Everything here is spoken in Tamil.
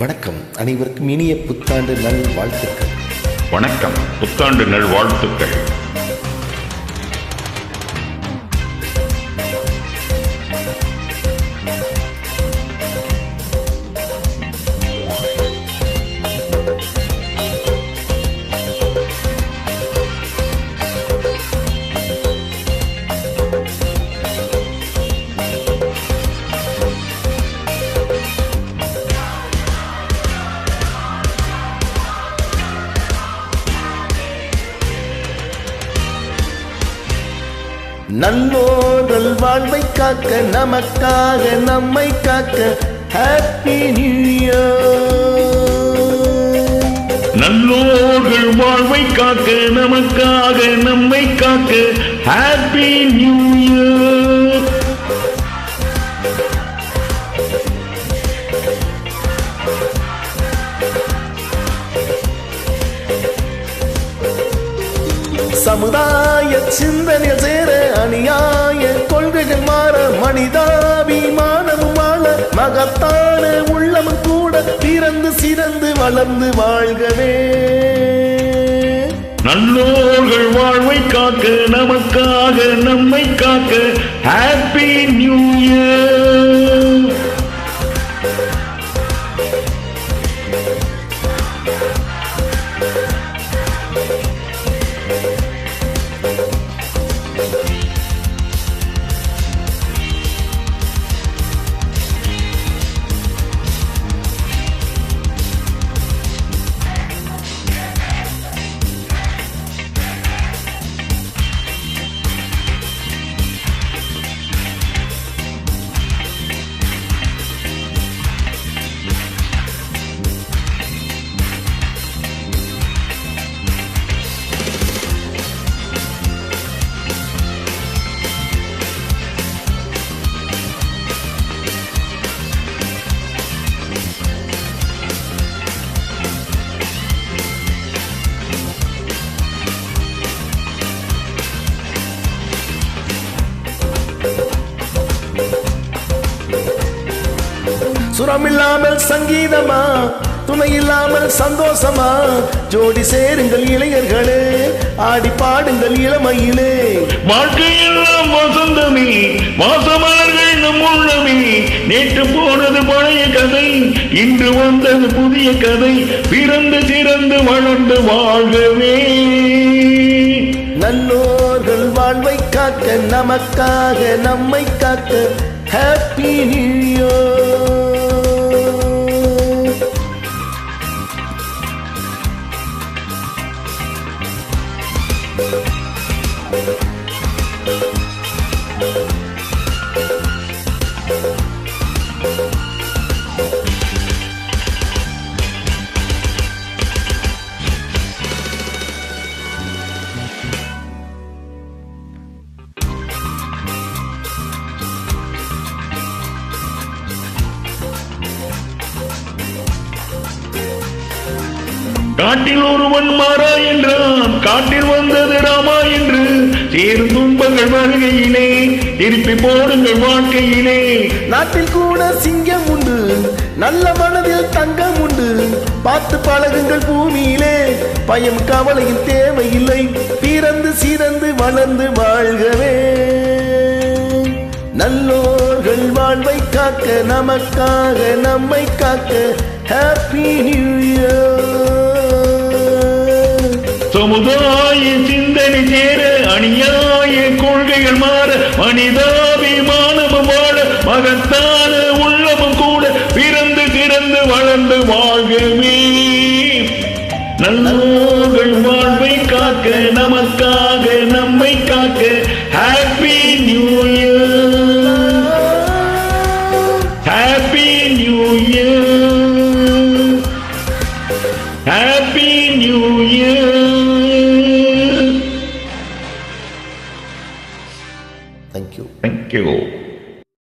வணக்கம். அனைவருக்கும் இனிய புத்தாண்டு நல் வாழ்த்துக்கள். வணக்கம். புத்தாண்டு நல் வாழ்த்துக்கள். நல்லோர்கள் வாழ்வை காக்க, நமக்காக நம்மை காக்க, ஹாப்பி நியூ இயர். நல்லோர்கள் வாழ்வை காக்க, நமக்காக நம்மை காக்க, ஹாப்பி நியூ இயர். சமுதாய சிந்தனை சேர, அநியாய கொள்கைகள் மாற, மனிதாபிமானம் வாழ, மகத்தான உள்ளமும் கூட பிறந்து சிறந்து வளர்ந்து வாழ்கவே. நல்லோர்கள் வாழ்வை காக்க, நமக்காக நம்மை காக்க, ஹாப்பி நியூ இயர். சுரமில்லாமல் சங்கீதமா, துணை இல்லாமல் சந்தோஷமா, ஜோடி சேருங்கள் இளைஞர்களே, ஆடி பாடுங்கள் இளமையிலே. வாழ்க்கையெல்லாம் வசந்தமே, வாசமலர்கள் நம் உள்ளமே, நேற்று போனது பழைய கதை, இன்று வந்தது புதிய கதை, பிறந்து சிறந்து வளர்ந்து வாழ்கவே. நல்லோர்கள் வாழ்வை காக்க, நமக்காக நம்மை காக்க, ஹாப்பி நியூ இயர். காட்டில் ஒருவன் மாறா என்றான், காட்டில் வந்தது ராமா என்று, சேரும் துன்பங்கள் வருகையிலே திருப்பி போடுங்கள் வாழ்க்கையிலே. நாட்டில் கூட சிங்கம் உண்டு, நல்ல மனதில் தங்கம் உண்டு, பார்த்து பழகுங்கள் பூமியிலே, பயம் கவலையும் தேவையில்லை, பிறந்து சிறந்து வளர்ந்து வாழ்கவே. நல்லோர்கள் வாழ்வை காக்க, நமக்காக நம்மை காக்க, ஹாப்பி நியூ இயர். சமுதாய சிந்தனை சேர, அநியாய கொள்கைகள் மாற, மனிதாபிமானமும் வாழ, மகத்தான உள்ளமும் கூட பிறந்து சிறந்து வளர்ந்து வாழ்கவே. நல்லோர்கள் வாழ்வை காக்க, நமக்காக நம்மை காக்க, happy new year. Happy new year. Happy new year. Thank you. Thank you.